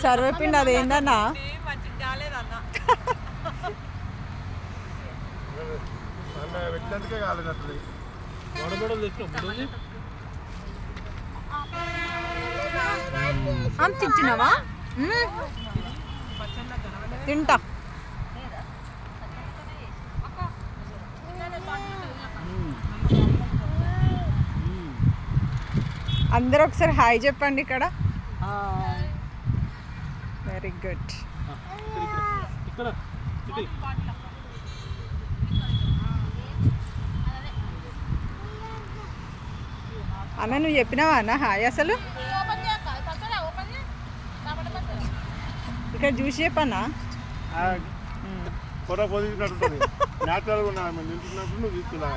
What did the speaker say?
సర్వపిండి అదేందన్నా తింటున్నావా? తింటా. అందరూ ఒకసారి హాయ్ చెప్పండి ఇక్కడ. Very good. అన్న నువ్వు చెప్పినావా అన్న హాయ్? అసలు ఇక్కడ చూసి చెప్పన్నా. ఫోటో పోదినట్టు న్యాచురల్గా ఉన్నా, నింటున్నప్పుడు నువ్వు తీసుకున్నా.